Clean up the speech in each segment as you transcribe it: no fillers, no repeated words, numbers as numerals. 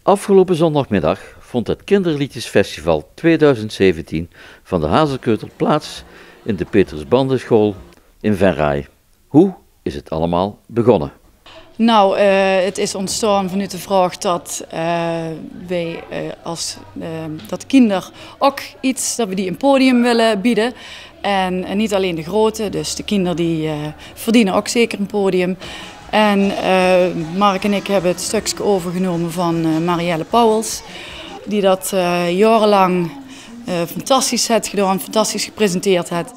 Afgelopen zondagmiddag vond het Kinderliedjesfestival 2017 van de Hazelkeutel plaats in de Petrus-Bandenschool in Venray. Hoe is het allemaal begonnen? Nou, het is ontstaan vanuit de vraag dat wij dat de kinderen ook dat we die een podium willen bieden. En niet alleen de grote, dus de kinderen die verdienen ook zeker een podium. En Mark en ik hebben het stukje overgenomen van Marielle Pauwels, die dat jarenlang fantastisch heeft gedaan, fantastisch gepresenteerd heeft.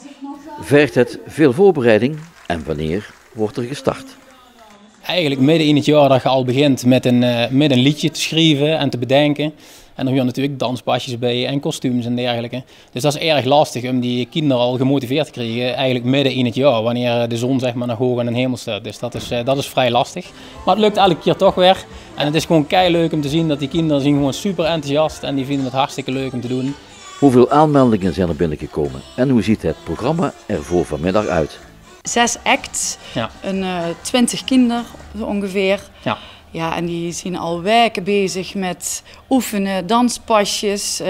Vergt het veel voorbereiding en wanneer wordt er gestart? Eigenlijk midden in het jaar dat je al begint met een liedje te schrijven en te bedenken. En dan gaan natuurlijk danspasjes bij en kostuums en dergelijke. Dus dat is erg lastig om die kinderen al gemotiveerd te krijgen, eigenlijk midden in het jaar, wanneer de zon zeg maar nog hoog aan de hemel staat. Dus dat is vrij lastig. Maar het lukt elke keer toch weer. En het is gewoon keileuk om te zien dat die kinderen zijn gewoon super enthousiast en die vinden het hartstikke leuk om te doen. Hoeveel aanmeldingen zijn er binnengekomen en hoe ziet het programma er voor vanmiddag uit? 6 acts, 20 kinderen ongeveer. Ja. Ja, en die zijn al weken bezig met oefenen, danspasjes,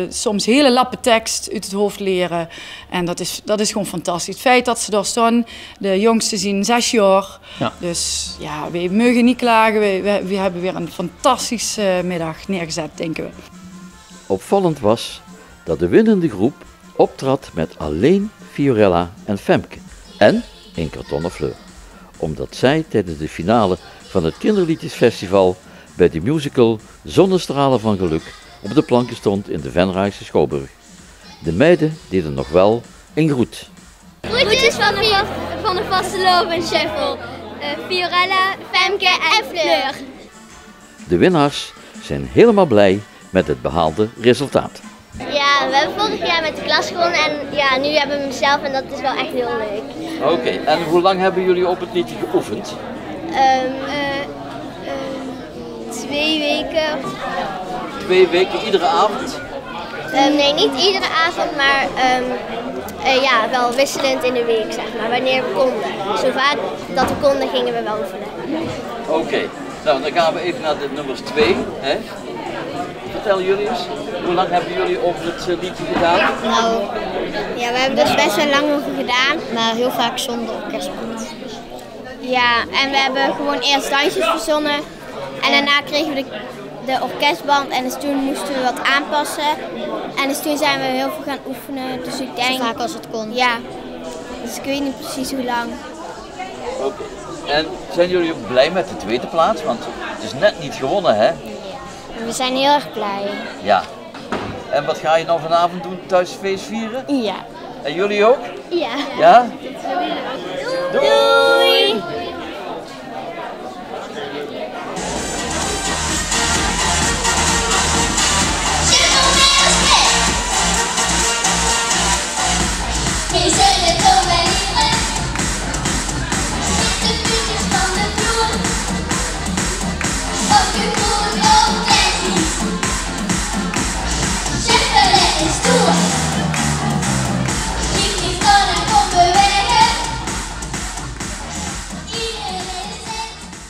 soms hele lappen tekst uit het hoofd leren. En dat is gewoon fantastisch. Het feit dat ze daar staan, de jongste zijn 6 jaar. Ja. Dus ja, we mogen niet klagen. We hebben weer een fantastische middag neergezet, denken we. Opvallend was dat de winnende groep optrad met alleen Fiorella en Femke en een kartonnen fleur. Omdat zij tijdens de finale van het Kinderliedjesfestival bij de musical Zonnestralen van Geluk op de planken stond in de Venrayse Schouwburg. De meiden deden nog wel een groet. Groetjes van de vasteloop en Shuffle, Fiorella, Femke en Fleur. De winnaars zijn helemaal blij met het behaalde resultaat. Ja, we hebben vorig jaar met de klas gewonnen en ja, nu hebben we hem zelf en dat is wel echt heel leuk. Oké, en hoe lang hebben jullie op het liedje geoefend? 2 weken. 2 weken, iedere avond? Nee, niet iedere avond, maar ja, wel wisselend in de week, zeg maar, wanneer we konden. Zo vaak dat we konden, gingen we wel oefenen. Oké, nou dan gaan we even naar de nummers 2. Vertel jullie eens, hoe lang hebben jullie over het liedje gedaan? Nou, ja, we hebben dus best wel lang over gedaan, maar heel vaak zonder orkestband. Ja, en we hebben gewoon eerst dansjes verzonnen en daarna kregen we de orkestband en dus toen moesten we wat aanpassen. En dus toen zijn we heel veel gaan oefenen, dus ik denk... Zo vaak als het kon. Ja, dus ik weet niet precies hoe lang. Oké. En zijn jullie ook blij met de tweede plaats? Want het is net niet gewonnen, hè? We zijn heel erg blij. Ja. En wat ga je nou vanavond doen? Thuis feest vieren? Ja. En jullie ook? Ja. Ja?